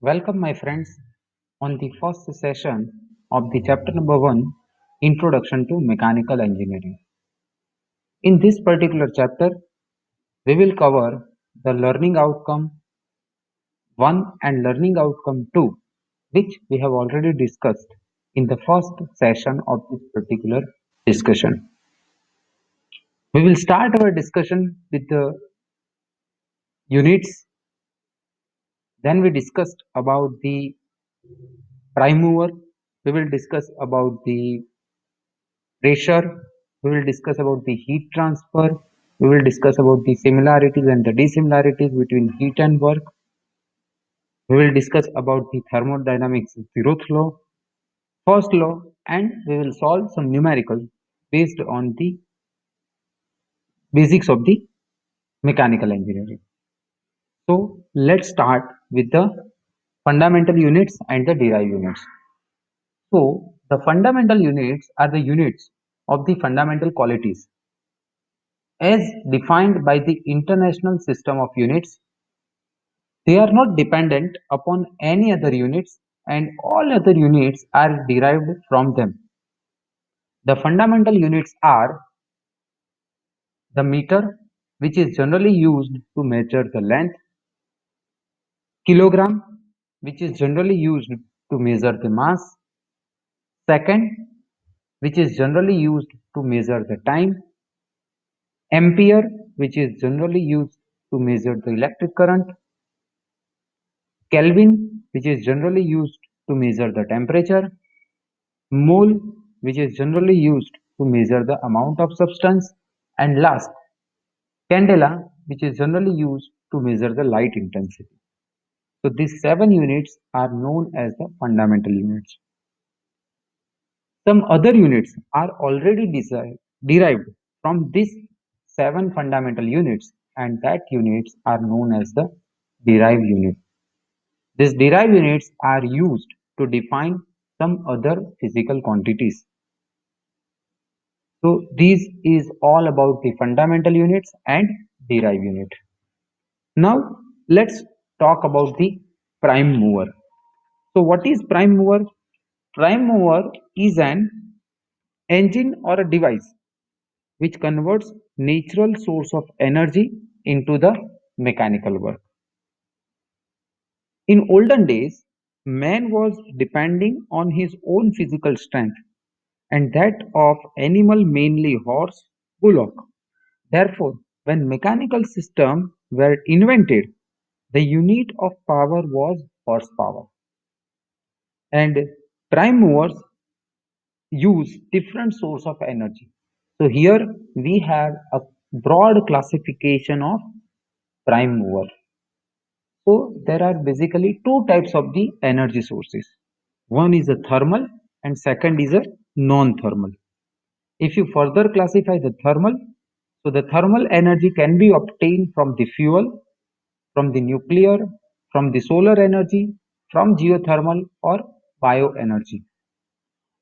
Welcome, my friends, on the first session of the chapter number 1 Introduction to Mechanical Engineering. In this particular chapter, we will cover the learning outcome 1 and learning outcome 2, which we have already discussed in the first session of this particular discussion. We will start our discussion with the units. Then we discussed about the prime mover. We will discuss about the pressure. We will discuss about the heat transfer. We will discuss about the similarities and the dissimilarities between heat and work. We will discuss about the thermodynamics zeroth law, first law, and we will solve some numericals based on the basics of the mechanical engineering. So let's start with the fundamental units and the derived units. So the fundamental units are the units of the fundamental qualities as defined by the International System of Units. They are not dependent upon any other units and all other units are derived from them. The fundamental units are the meter, which is generally used to measure the length, kilogram, which is generally used to measure the mass, second, which is generally used to measure the time, ampere, which is generally used to measure the electric current, Kelvin, which is generally used to measure the temperature, mole, which is generally used to measure the amount of substance, and last, candela, which is generally used to measure the light intensity. So these 7 units are known as the fundamental units. Some other units are already derived from these 7 fundamental units, and that units are known as the derived unit. These derived units are used to define some other physical quantities. So this is all about the fundamental units and derived unit. Now let's talk about the prime mover. So what is prime mover? Prime mover is an engine or a device which converts natural source of energy into the mechanical work. In olden days, man was depending on his own physical strength and that of animal, mainly horse, bullock. Therefore, when mechanical systems were invented, the unit of power was horsepower, and prime movers use different source of energy. So here we have a broad classification of prime mover. So there are basically two types of the energy sources. One is a thermal and second is a non-thermal. If you further classify the thermal, so the thermal energy can be obtained from the fuel, from the nuclear, from the solar energy, from geothermal or bioenergy.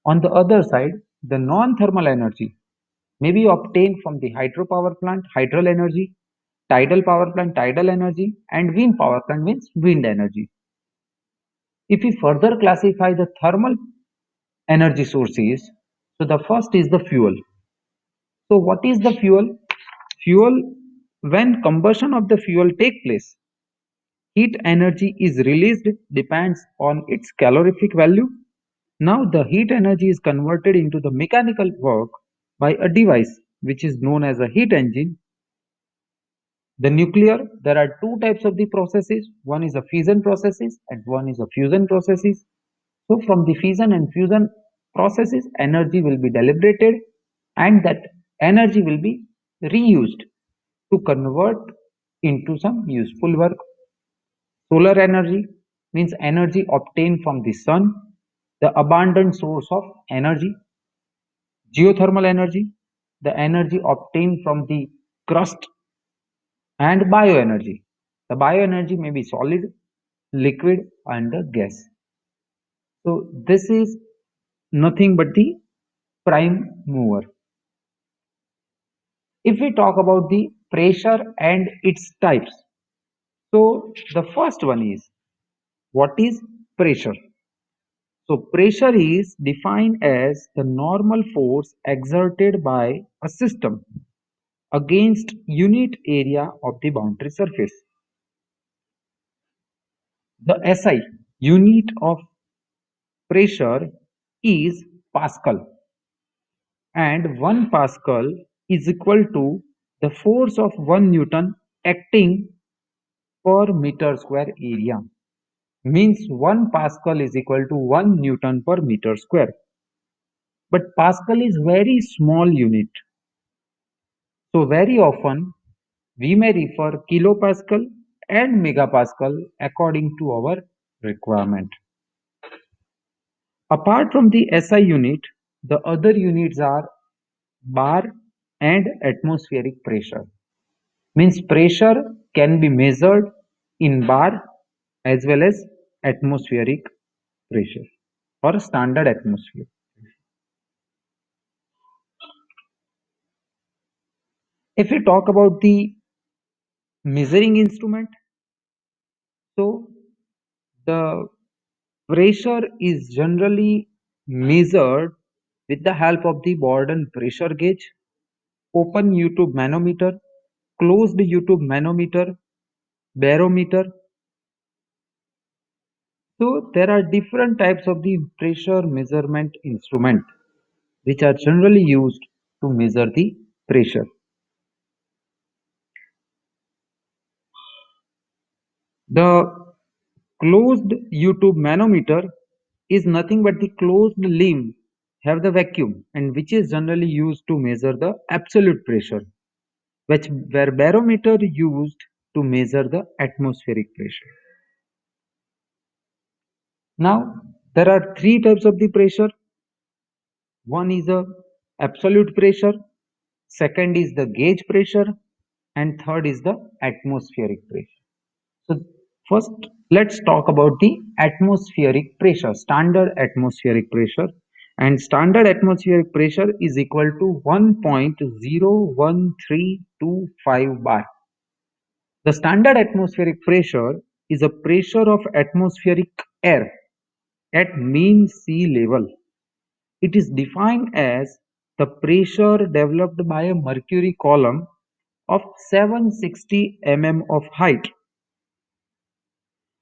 On the other side, the non-thermal energy may be obtained from the hydropower plant, hydral energy, tidal power plant, tidal energy, and wind power plant means wind energy. If we further classify the thermal energy sources, so the first is the fuel. So what is the fuel? Fuel, when combustion of the fuel take place, heat energy is released depends on its calorific value. Now the heat energy is converted into the mechanical work by a device which is known as a heat engine. The nuclear, there are two types of the processes. One is a fission processes and one is a fusion processes. So from the fission and fusion processes, energy will be deliberated and that energy will be reused to convert into some useful work. Solar energy means energy obtained from the sun, the abundant source of energy. Geothermal energy, the energy obtained from the crust, and bioenergy. The bioenergy may be solid, liquid, and the gas. So this is nothing but the prime mover. If we talk about the pressure and its types, so the first one is What is pressure? So pressure is defined as the normal force exerted by a system against unit area of the boundary surface. The SI unit of pressure is Pascal, and 1 Pascal is equal to the force of 1 Newton acting per meter square area. Means 1 Pascal is equal to 1 Newton per meter square. But Pascal is very small unit. So very often we may refer kilopascal and megapascal according to our requirement. Apart from the SI unit, the other units are bar and atmospheric pressure. Means pressure can be measured in bar as well as atmospheric pressure or standard atmosphere. If we talk about the measuring instrument, so the pressure is generally measured with the help of the Borden pressure gauge, open U-tube manometer, closed U-tube manometer, barometer. So there are different types of the pressure measurement instrument which are generally used to measure the pressure. The closed U-tube manometer is nothing but the closed limb have the vacuum and which is generally used to measure the absolute pressure, which where barometer used to measure the atmospheric pressure. Now there are three types of the pressure. One is a absolute pressure, second is the gauge pressure, and third is the atmospheric pressure. So first let's talk about the atmospheric pressure, standard atmospheric pressure. And standard atmospheric pressure is equal to 1.01325 bar. The standard atmospheric pressure is a pressure of atmospheric air at mean sea level. It is defined as the pressure developed by a mercury column of 760 mm of height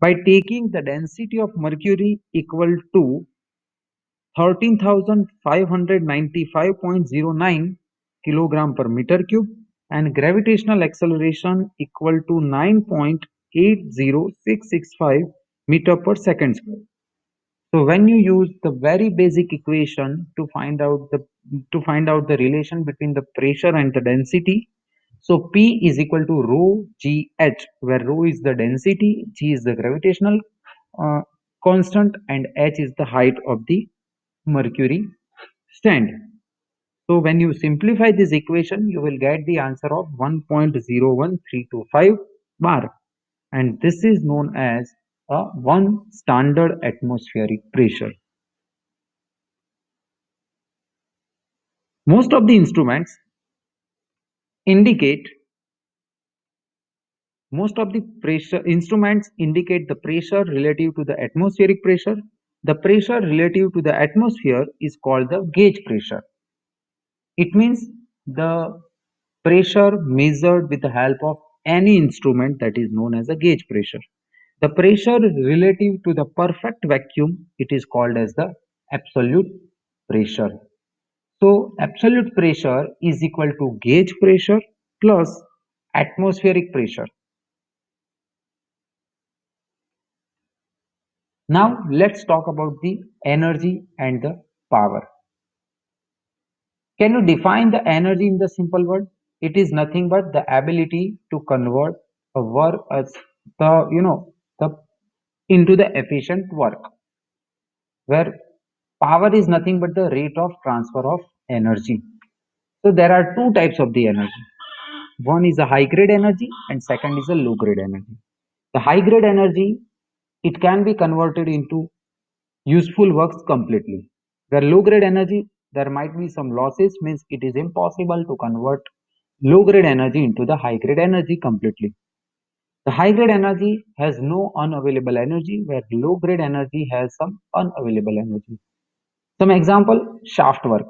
by taking the density of mercury equal to 13,595.09 kilogram per meter cube and gravitational acceleration equal to 9.80665 meter per second square. So when you use the very basic equation to find out the relation between the pressure and the density, so P is equal to rho g h, where rho is the density, g is the gravitational uh, constant, and h is the height of the mercury stand. So when you simplify this equation, you will get the answer of 1.01325 bar, and this is known as a 1 standard atmospheric pressure. Most of the instruments indicate most of the pressure instruments indicate the pressure relative to the atmospheric pressure. The pressure relative to the atmosphere is called the gauge pressure. It means the pressure measured with the help of any instrument, that is known as a gauge pressure. The pressure relative to the perfect vacuum, it is called as the absolute pressure. So absolute pressure is equal to gauge pressure plus atmospheric pressure. Now let's talk about the energy and the power. Can you define the energy in the simple word? It is nothing but the ability to convert a work as the into the efficient work, where power is nothing but the rate of transfer of energy. So there are two types of the energy. One is a high grade energy and second is a low grade energy. The high grade energy, it can be converted into useful works completely. Where low grade energy, there might be some losses, means it is impossible to convert low grade energy into the high grade energy completely. The high grade energy has no unavailable energy, where low grade energy has some unavailable energy. Some example, shaft work.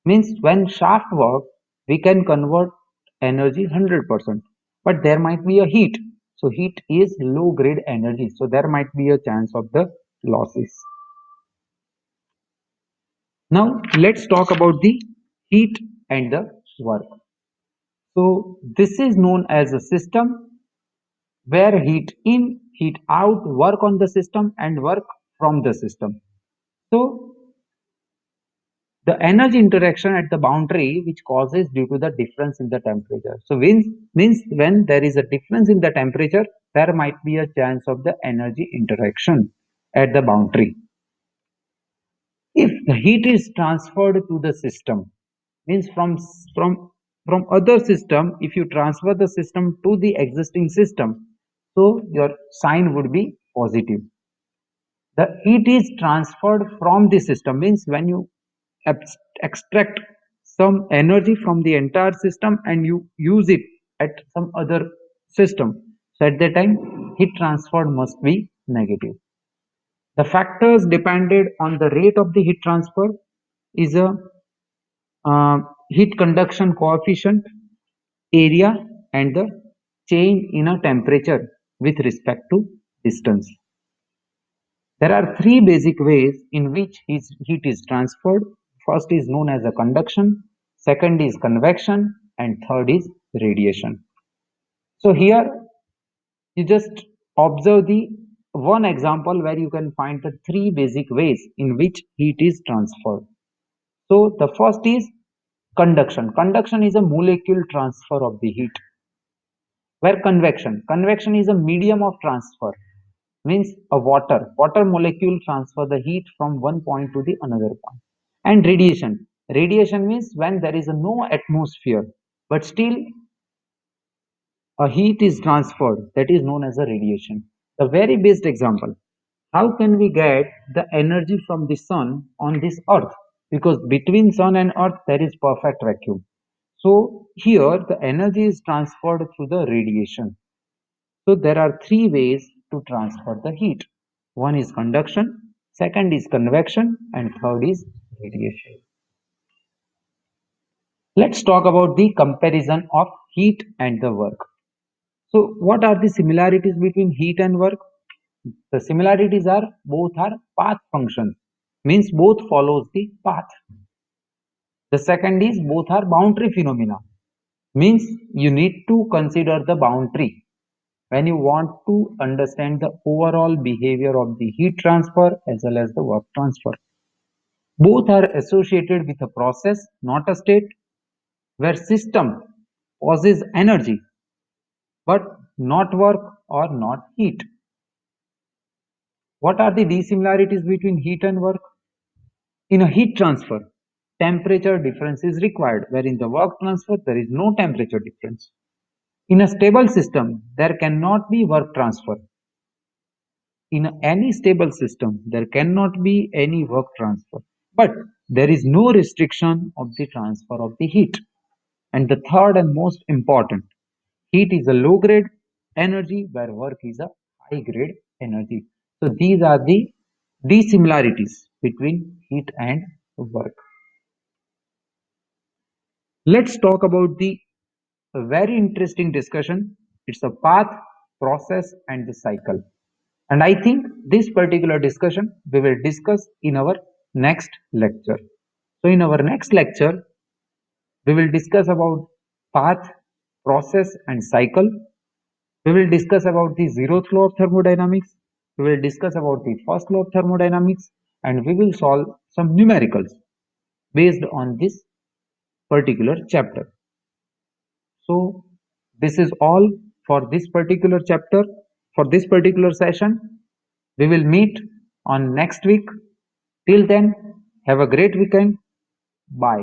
Means when shaft work, we can convert energy 100%, but there might be a heat. So heat is low grade energy. So there might be a chance of the losses. Now let's talk about the heat and the work. So this is known as a system where heat in, heat out work on the system and work from the system. So the energy interaction at the boundary which causes due to the difference in the temperature. So means when there is a difference in the temperature, there might be a chance of the energy interaction at the boundary. If the heat is transferred to the system, means from other system, if you transfer the system to the existing system, so your sign would be positive. The heat is transferred from the system, means when you extract some energy from the entire system and you use it at some other system, so at that time heat transfer must be negative. The factors depended on the rate of the heat transfer is a heat conduction coefficient, area, and the change in a temperature with respect to distance. There are three basic ways in which heat is transferred. First is known as a conduction, second is convection, and third is radiation. So here you just observe the one example where you can find the three basic ways in which heat is transferred. So the first is conduction. Conduction is a molecule transfer of the heat. Where convection is a medium of transfer, means a water molecule transfer the heat from one point to the another point. And radiation means when there is no atmosphere but still a heat is transferred, that is known as a radiation. The very best example, how can we get the energy from the sun on this earth? Because between sun and earth there is perfect vacuum. So here the energy is transferred through the radiation. So there are three ways to transfer the heat. One is conduction, second is convection, and third is radiation. Let's talk about the comparison of heat and the work. So what are the similarities between heat and work? The similarities are both are path functions, means both follows the path. The second is both are boundary phenomena, means you need to consider the boundary when you want to understand the overall behavior of the heat transfer as well as the work transfer. Both are associated with a process, not a state, where system causes energy but not work or not heat. What are the dissimilarities between heat and work? In a heat transfer, temperature difference is required, where in the work transfer there is no temperature difference. In a stable system, there cannot be work transfer. In any stable system, there cannot be any work transfer. But there is no restriction of the transfer of the heat. And the third and most important, heat is a low grade energy where work is a high grade energy. So these are the dissimilarities between heat and work. Let's talk about the very interesting discussion. It's a path, process, and the cycle. And I think this particular discussion we will discuss in our next lecture. So in our next lecture, we will discuss about path, process, and cycle. We will discuss about the zeroth law of thermodynamics. We will discuss about the first law of thermodynamics, and we will solve some numericals based on this particular chapter. So this is all for this particular chapter, for this particular session. We will meet on next week. Till then, have a great weekend. Bye.